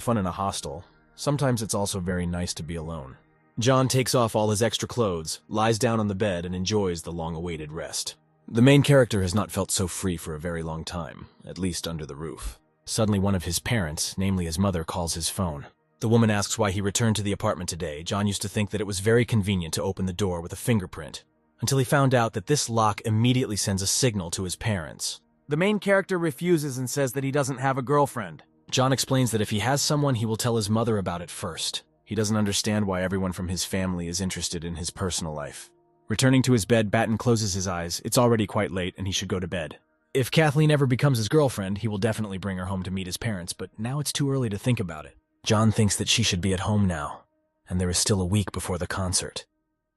fun in a hostel, sometimes it's also very nice to be alone. John takes off all his extra clothes, lies down on the bed, and enjoys the long-awaited rest. The main character has not felt so free for a very long time, at least under the roof. Suddenly one of his parents, namely his mother, calls his phone. The woman asks why he returned to the apartment today. John used to think that it was very convenient to open the door with a fingerprint, until he found out that this lock immediately sends a signal to his parents. The main character refuses and says that he doesn't have a girlfriend. John explains that if he has someone, he will tell his mother about it first. He doesn't understand why everyone from his family is interested in his personal life. Returning to his bed, Batten closes his eyes. It's already quite late, and he should go to bed. If Kathleen ever becomes his girlfriend, he will definitely bring her home to meet his parents, but now it's too early to think about it. John thinks that she should be at home now, and there is still a week before the concert.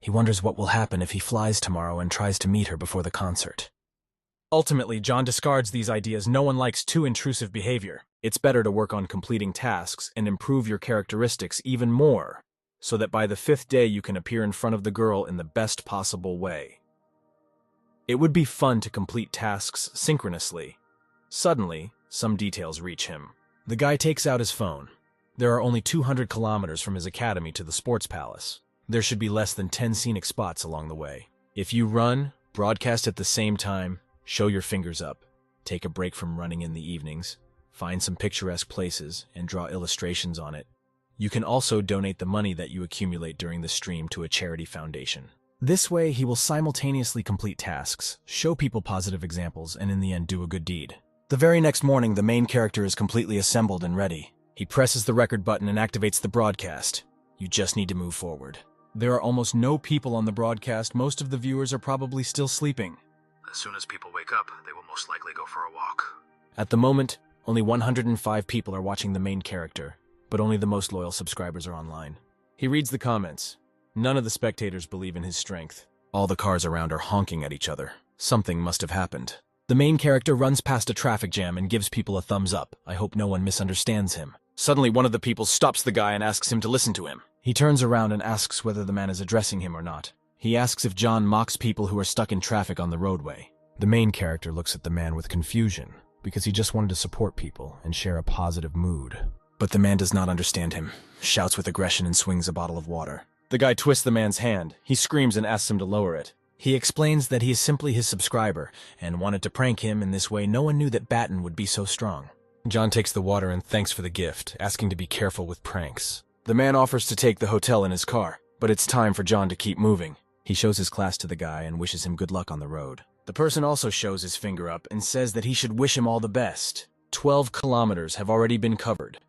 He wonders what will happen if he flies tomorrow and tries to meet her before the concert. Ultimately, John discards these ideas. No one likes too intrusive behavior. It's better to work on completing tasks and improve your characteristics even more, so that by the 5th day you can appear in front of the girl in the best possible way. It would be fun to complete tasks synchronously. Suddenly, some details reach him. The guy takes out his phone. There are only 200 kilometers from his academy to the sports palace. There should be less than 10 scenic spots along the way. If you run, broadcast at the same time, show your fingers up, take a break from running in the evenings, find some picturesque places, and draw illustrations on it. You can also donate the money that you accumulate during the stream to a charity foundation. This way, he will simultaneously complete tasks, show people positive examples, and in the end do a good deed. The very next morning, the main character is completely assembled and ready. He presses the record button and activates the broadcast. You just need to move forward. There are almost no people on the broadcast. Most of the viewers are probably still sleeping. As soon as people wake up, they will most likely go for a walk. At the moment, only 105 people are watching the main character, but only the most loyal subscribers are online. He reads the comments. None of the spectators believe in his strength. All the cars around are honking at each other. Something must have happened. The main character runs past a traffic jam and gives people a thumbs up. I hope no one misunderstands him. Suddenly, one of the people stops the guy and asks him to listen to him. He turns around and asks whether the man is addressing him or not. He asks if John mocks people who are stuck in traffic on the roadway. The main character looks at the man with confusion, because he just wanted to support people and share a positive mood. But the man does not understand him, shouts with aggression and swings a bottle of water. The guy twists the man's hand. He screams and asks him to lower it. He explains that he is simply his subscriber and wanted to prank him. In this way, no one knew that Batten would be so strong. John takes the water and thanks for the gift, asking to be careful with pranks. The man offers to take the hotel in his car, but it's time for John to keep moving. He shows his class to the guy and wishes him good luck on the road. The person also shows his finger up and says that he should wish him all the best. 12 kilometers have already been covered.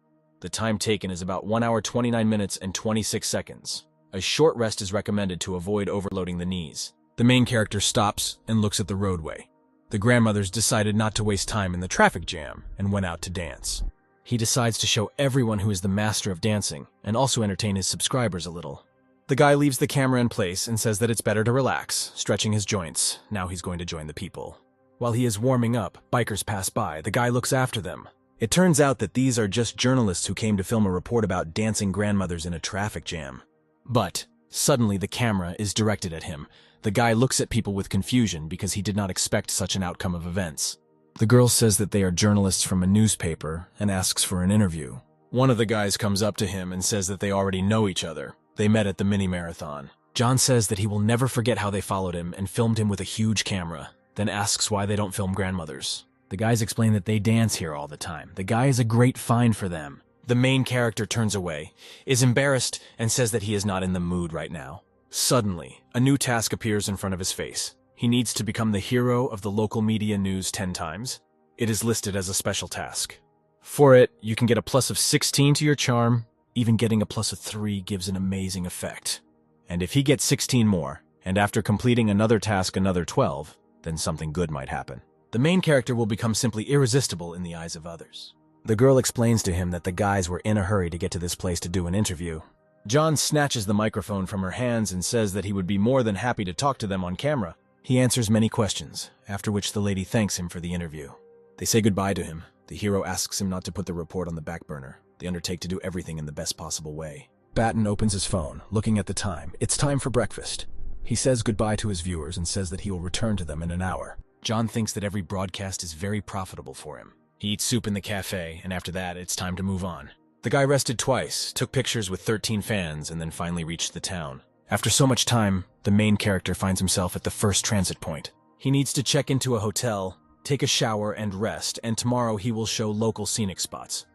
The time taken is about 1 hour 29 minutes and 26 seconds. A short rest is recommended to avoid overloading the knees. The main character stops and looks at the roadway. The grandmothers decided not to waste time in the traffic jam and went out to dance. He decides to show everyone who is the master of dancing and also entertain his subscribers a little. The guy leaves the camera in place and says that it's better to relax, stretching his joints. Now he's going to join the people. While he is warming up, bikers pass by. The guy looks after them. It turns out that these are just journalists who came to film a report about dancing grandmothers in a traffic jam. But suddenly the camera is directed at him. The guy looks at people with confusion because he did not expect such an outcome of events. The girl says that they are journalists from a newspaper and asks for an interview. One of the guys comes up to him and says that they already know each other. They met at the mini-marathon. John says that he will never forget how they followed him and filmed him with a huge camera, then asks why they don't film grandmothers. The guys explain that they dance here all the time. The guy is a great find for them. The main character turns away, is embarrassed, and says that he is not in the mood right now. Suddenly, a new task appears in front of his face. He needs to become the hero of the local media news 10 times. It is listed as a special task. For it, you can get a plus of 16 to your charm. Even getting a plus of 3 gives an amazing effect. And if he gets 16 more, and after completing another task another 12, then something good might happen. The main character will become simply irresistible in the eyes of others. The girl explains to him that the guys were in a hurry to get to this place to do an interview. John snatches the microphone from her hands and says that he would be more than happy to talk to them on camera. He answers many questions, after which the lady thanks him for the interview. They say goodbye to him. The hero asks him not to put the report on the back burner. They undertake to do everything in the best possible way. Batten opens his phone, looking at the time. It's time for breakfast. He says goodbye to his viewers and says that he will return to them in an hour. John thinks that every broadcast is very profitable for him. He eats soup in the cafe, and after that, it's time to move on. The guy rested twice, took pictures with 13 fans, and then finally reached the town. After so much time, the main character finds himself at the first transit point. He needs to check into a hotel, take a shower, and rest, and tomorrow he will show local scenic spots.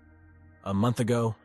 A month ago,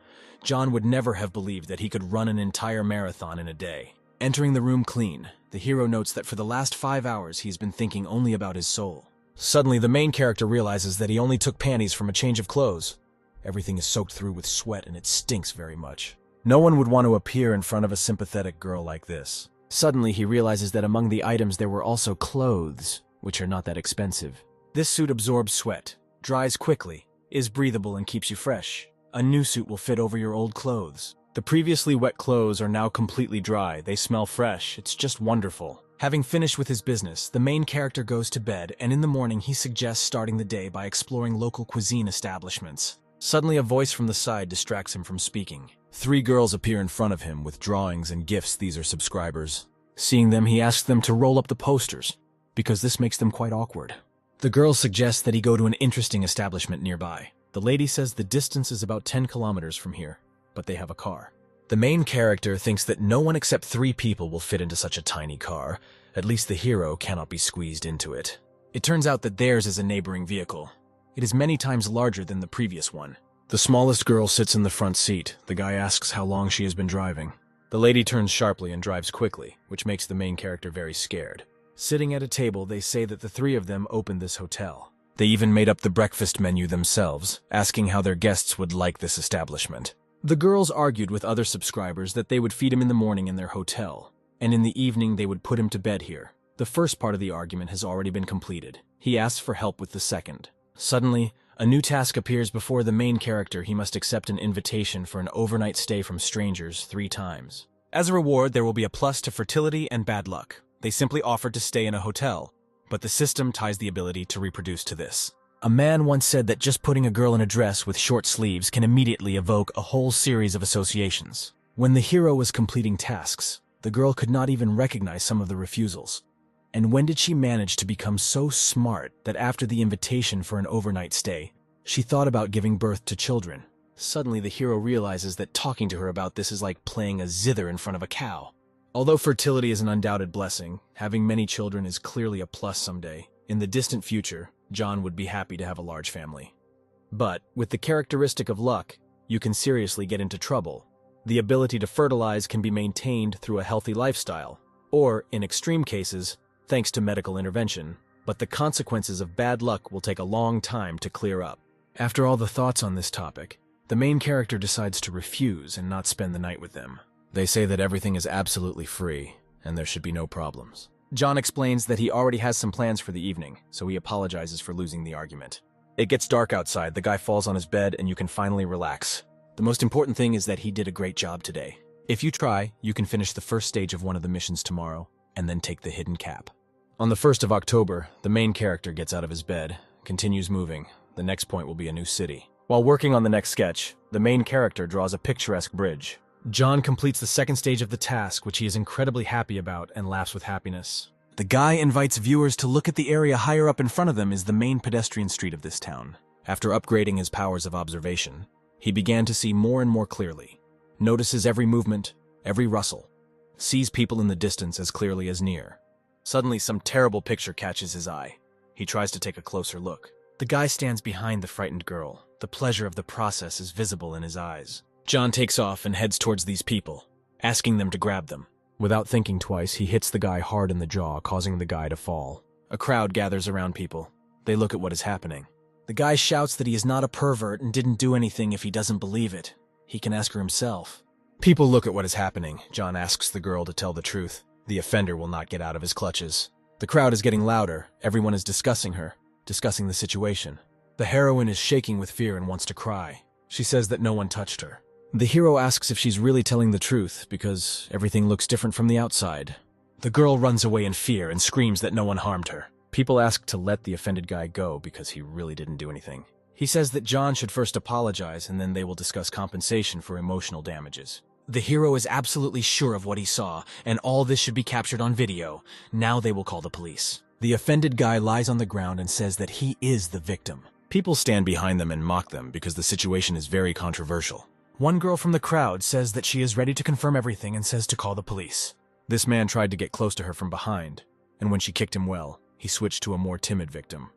John would never have believed that he could run an entire marathon in a day. Entering the room clean, the hero notes that for the last 5 hours he's been thinking only about his soul. Suddenly, the main character realizes that he only took panties from a change of clothes. Everything is soaked through with sweat and it stinks very much. No one would want to appear in front of a sympathetic girl like this. Suddenly, he realizes that among the items there were also clothes, which are not that expensive. This suit absorbs sweat, dries quickly, is breathable, and keeps you fresh. A new suit will fit over your old clothes. The previously wet clothes are now completely dry. They smell fresh. It's just wonderful. Having finished with his business, the main character goes to bed, and in the morning he suggests starting the day by exploring local cuisine establishments. Suddenly, a voice from the side distracts him from speaking. 3 girls appear in front of him with drawings and gifts. These are subscribers. Seeing them, he asks them to roll up the posters, because this makes them quite awkward. The girls suggest that he go to an interesting establishment nearby. The lady says the distance is about 10 kilometers from here, but they have a car. The main character thinks that no one except 3 people will fit into such a tiny car. At least the hero cannot be squeezed into it. It turns out that theirs is a neighboring vehicle. It is many times larger than the previous one. The smallest girl sits in the front seat. The guy asks how long she has been driving. The lady turns sharply and drives quickly, which makes the main character very scared. Sitting at a table, they say that the 3 of them opened this hotel. They even made up the breakfast menu themselves, asking how their guests would like this establishment. The girls argued with other subscribers that they would feed him in the morning in their hotel, and in the evening they would put him to bed here. The first part of the argument has already been completed. He asks for help with the second. Suddenly, a new task appears before the main character. He must accept an invitation for an overnight stay from strangers 3 times. As a reward, there will be a plus to fertility and bad luck. They simply offered to stay in a hotel, but the system ties the ability to reproduce to this. A man once said that just putting a girl in a dress with short sleeves can immediately evoke a whole series of associations. When the hero was completing tasks, the girl could not even recognize some of the refusals. And when did she manage to become so smart that after the invitation for an overnight stay, she thought about giving birth to children? Suddenly, the hero realizes that talking to her about this is like playing a zither in front of a cow. Although fertility is an undoubted blessing, having many children is clearly a plus someday. In the distant future, John would be happy to have a large family. But, with the characteristic of luck, you can seriously get into trouble. The ability to fertilize can be maintained through a healthy lifestyle, or, in extreme cases, thanks to medical intervention, but the consequences of bad luck will take a long time to clear up. After all the thoughts on this topic, the main character decides to refuse and not spend the night with them. They say that everything is absolutely free, and there should be no problems. John explains that he already has some plans for the evening, so he apologizes for losing the argument. It gets dark outside, the guy falls on his bed, and you can finally relax. The most important thing is that he did a great job today. If you try, you can finish the first stage of one of the missions tomorrow, and then take the hidden cap. On the 1st of October, the main character gets out of his bed, continues moving. The next point will be a new city. While working on the next sketch, the main character draws a picturesque bridge. John completes the second stage of the task, which he is incredibly happy about, and laughs with happiness. The guy invites viewers to look at the area higher up in front of them is the main pedestrian street of this town. After upgrading his powers of observation, he began to see more and more clearly, notices every movement, every rustle, sees people in the distance as clearly as near. Suddenly, some terrible picture catches his eye. He tries to take a closer look. The guy stands behind the frightened girl. The pleasure of the process is visible in his eyes. John takes off and heads towards these people, asking them to grab them. Without thinking twice, he hits the guy hard in the jaw, causing the guy to fall. A crowd gathers around people. They look at what is happening. The guy shouts that he is not a pervert and didn't do anything if he doesn't believe it. He can ask her himself. People look at what is happening. John asks the girl to tell the truth. The offender will not get out of his clutches. The crowd is getting louder. Everyone is discussing her, discussing the situation. The heroine is shaking with fear and wants to cry. She says that no one touched her. The hero asks if she's really telling the truth, because everything looks different from the outside. The girl runs away in fear and screams that no one harmed her. People ask to let the offended guy go because he really didn't do anything. He says that John should first apologize and then they will discuss compensation for emotional damages. The hero is absolutely sure of what he saw, and all this should be captured on video. Now they will call the police. The offended guy lies on the ground and says that he is the victim. People stand behind them and mock them because the situation is very controversial. One girl from the crowd says that she is ready to confirm everything and says to call the police. This man tried to get close to her from behind, and when she kicked him well, he switched to a more timid victim.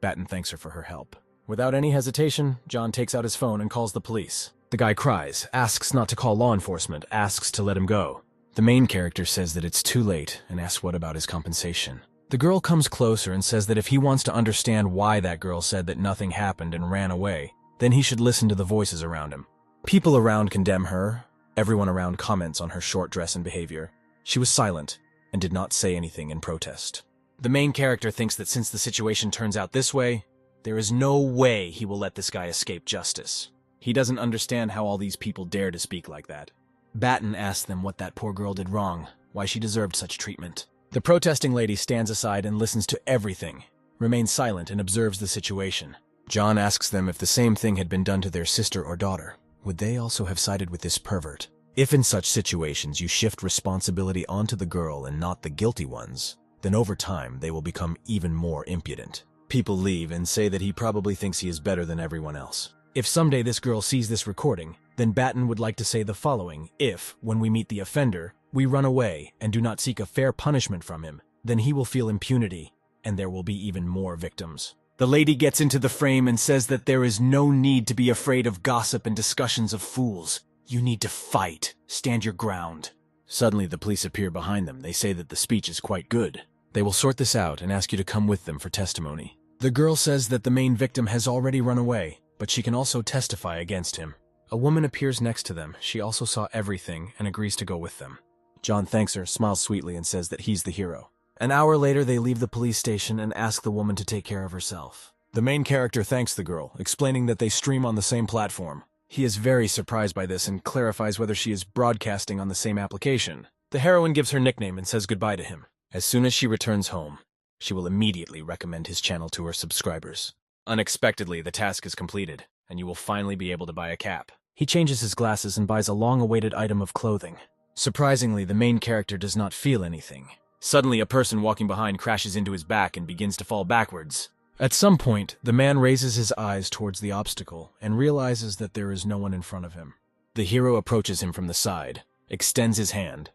Batten thanks her for her help. Without any hesitation, John takes out his phone and calls the police. The guy cries, asks not to call law enforcement, asks to let him go. The main character says that it's too late and asks what about his compensation. The girl comes closer and says that if he wants to understand why that girl said that nothing happened and ran away, then he should listen to the voices around him. People around condemn her. Everyone around comments on her short dress and behavior. She was silent and did not say anything in protest. The main character thinks that since the situation turns out this way, there is no way he will let this guy escape justice. He doesn't understand how all these people dare to speak like that. Batten asks them what that poor girl did wrong, why she deserved such treatment. The protesting lady stands aside and listens to everything, remains silent and observes the situation. John asks them if the same thing had been done to their sister or daughter. Would they also have sided with this pervert? If in such situations you shift responsibility onto the girl and not the guilty ones, then over time they will become even more impudent. People leave and say that he probably thinks he is better than everyone else. If someday this girl sees this recording, then Batten would like to say the following: if, when we meet the offender, we run away and do not seek a fair punishment from him, then he will feel impunity, and there will be even more victims. The lady gets into the frame and says that there is no need to be afraid of gossip and discussions of fools. You need to fight. Stand your ground. Suddenly the police appear behind them. They say that the speech is quite good. They will sort this out and ask you to come with them for testimony. The girl says that the main victim has already run away, but she can also testify against him. A woman appears next to them. She also saw everything and agrees to go with them. John thanks her, smiles sweetly, and says that he's the hero. An hour later, they leave the police station and ask the woman to take care of herself. The main character thanks the girl, explaining that they stream on the same platform. He is very surprised by this and clarifies whether she is broadcasting on the same application. The heroine gives her nickname and says goodbye to him. As soon as she returns home, she will immediately recommend his channel to her subscribers. Unexpectedly, the task is completed, and you will finally be able to buy a cap. He changes his glasses and buys a long-awaited item of clothing. Surprisingly, the main character does not feel anything. Suddenly, a person walking behind crashes into his back and begins to fall backwards. At some point, the man raises his eyes towards the obstacle and realizes that there is no one in front of him. The hero approaches him from the side, extends his hand.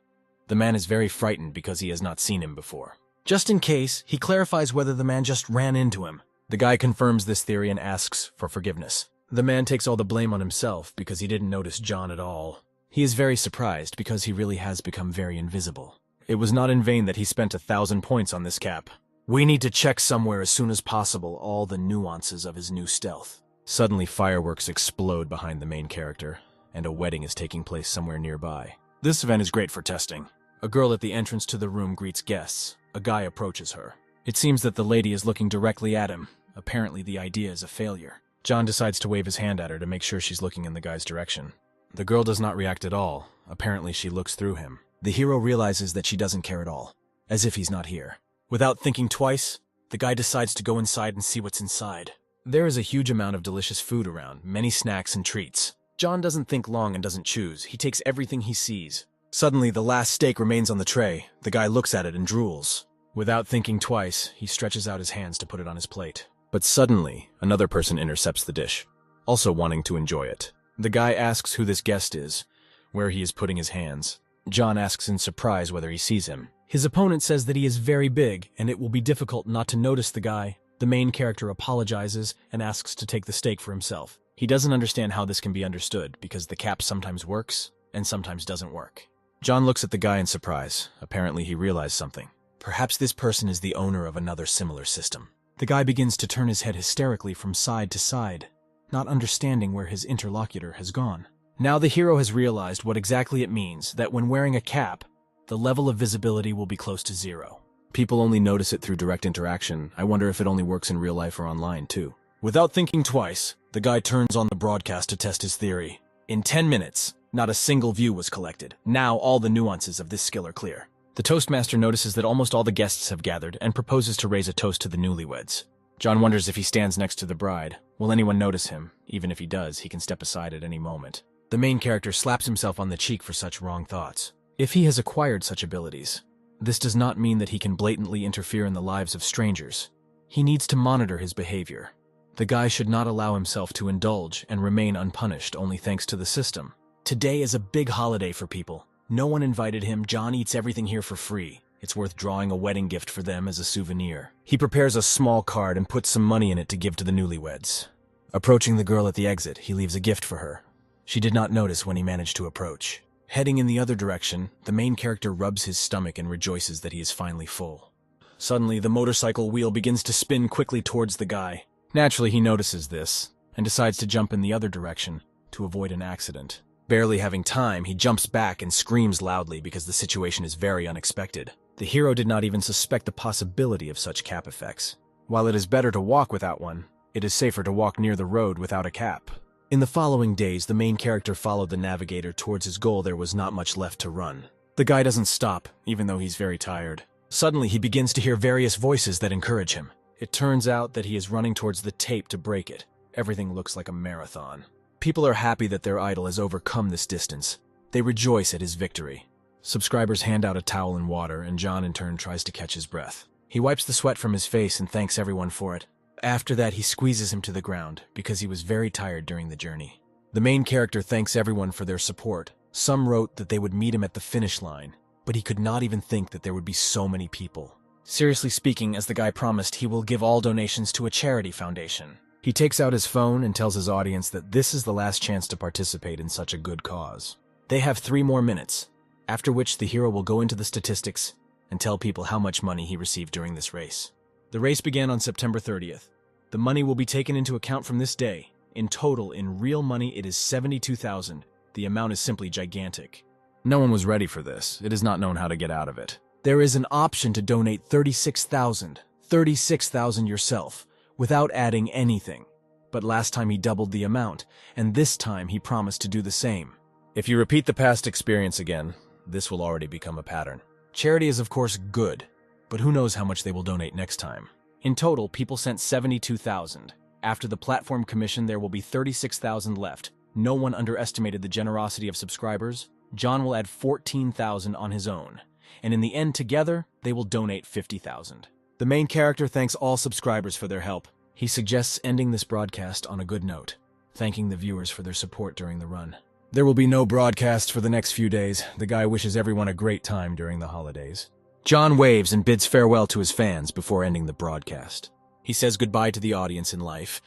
The man is very frightened because he has not seen him before. Just in case, he clarifies whether the man just ran into him. The guy confirms this theory and asks for forgiveness. The man takes all the blame on himself because he didn't notice John at all. He is very surprised because he really has become very invisible. It was not in vain that he spent 1,000 points on this cap. We need to check somewhere as soon as possible all the nuances of his new stealth. Suddenly, fireworks explode behind the main character, and a wedding is taking place somewhere nearby. This event is great for testing. A girl at the entrance to the room greets guests. A guy approaches her. It seems that the lady is looking directly at him. Apparently, the idea is a failure. John decides to wave his hand at her to make sure she's looking in the guy's direction. The girl does not react at all. Apparently, she looks through him. The hero realizes that she doesn't care at all, as if he's not here. Without thinking twice, the guy decides to go inside and see what's inside. There is a huge amount of delicious food around, many snacks and treats. John doesn't think long and doesn't choose. He takes everything he sees. Suddenly, the last steak remains on the tray. The guy looks at it and drools. Without thinking twice, he stretches out his hands to put it on his plate. But suddenly, another person intercepts the dish, also wanting to enjoy it. The guy asks who this guest is, where he is putting his hands. John asks in surprise whether he sees him. His opponent says that he is very big, and it will be difficult not to notice the guy. The main character apologizes and asks to take the steak for himself. He doesn't understand how this can be understood, because the cap sometimes works, and sometimes doesn't work. John looks at the guy in surprise. Apparently he realized something. Perhaps this person is the owner of another similar system. The guy begins to turn his head hysterically from side to side, not understanding where his interlocutor has gone. Now the hero has realized what exactly it means, that when wearing a cap, the level of visibility will be close to 0. People only notice it through direct interaction. I wonder if it only works in real life or online, too. Without thinking twice, the guy turns on the broadcast to test his theory. In 10 minutes, not a single view was collected. Now all the nuances of this skill are clear. The Toastmaster notices that almost all the guests have gathered and proposes to raise a toast to the newlyweds. John wonders if he stands next to the bride. Will anyone notice him? Even if he does, he can step aside at any moment. The main character slaps himself on the cheek for such wrong thoughts. If he has acquired such abilities, this does not mean that he can blatantly interfere in the lives of strangers. He needs to monitor his behavior. The guy should not allow himself to indulge and remain unpunished only thanks to the system. Today is a big holiday for people. No one invited him. John eats everything here for free. It's worth drawing a wedding gift for them as a souvenir. He prepares a small card and puts some money in it to give to the newlyweds. Approaching the girl at the exit, he leaves a gift for her. She did not notice when he managed to approach. Heading in the other direction, the main character rubs his stomach and rejoices that he is finally full. Suddenly, the motorcycle wheel begins to spin quickly towards the guy. Naturally, he notices this and decides to jump in the other direction to avoid an accident. Barely having time, he jumps back and screams loudly because the situation is very unexpected. The hero did not even suspect the possibility of such cap effects. While it is better to walk without one, it is safer to walk near the road without a cap. In the following days, the main character followed the navigator towards his goal. There was not much left to run. The guy doesn't stop, even though he's very tired. Suddenly, he begins to hear various voices that encourage him. It turns out that he is running towards the tape to break it. Everything looks like a marathon. People are happy that their idol has overcome this distance. They rejoice at his victory. Subscribers hand out a towel and water, and John in turn tries to catch his breath. He wipes the sweat from his face and thanks everyone for it. After that, he squeezes him to the ground because he was very tired during the journey. The main character thanks everyone for their support. Some wrote that they would meet him at the finish line, but he could not even think that there would be so many people. Seriously speaking, as the guy promised, he will give all donations to a charity foundation. He takes out his phone and tells his audience that this is the last chance to participate in such a good cause. They have 3 more minutes, after which the hero will go into the statistics and tell people how much money he received during this race. The race began on September 30th. The money will be taken into account from this day. In total, in real money, it is $72,000. The amount is simply gigantic. No one was ready for this. It is not known how to get out of it. There is an option to donate $36,000. $36,000 yourself, without adding anything. But last time he doubled the amount, and this time he promised to do the same. If you repeat the past experience again, this will already become a pattern. Charity is of course good, but who knows how much they will donate next time. In total, people sent $72,000. After the platform commission, there will be $36,000 left. No one underestimated the generosity of subscribers. John will add $14,000 on his own, and in the end, together, they will donate $50,000. The main character thanks all subscribers for their help. He suggests ending this broadcast on a good note, thanking the viewers for their support during the run. There will be no broadcast for the next few days. The guy wishes everyone a great time during the holidays. John waves and bids farewell to his fans before ending the broadcast. He says goodbye to the audience in life,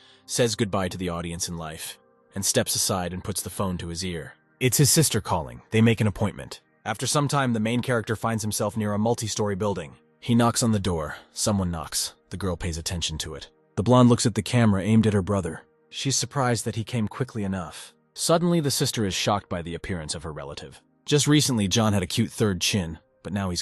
and steps aside and puts the phone to his ear. It's his sister calling. They make an appointment. After some time, the main character finds himself near a multi-story building. He knocks on the door. Someone knocks. The girl pays attention to it. The blonde looks at the camera aimed at her brother. She's surprised that he came quickly enough. Suddenly, the sister is shocked by the appearance of her relative. Just recently, John had a cute third chin, but now he's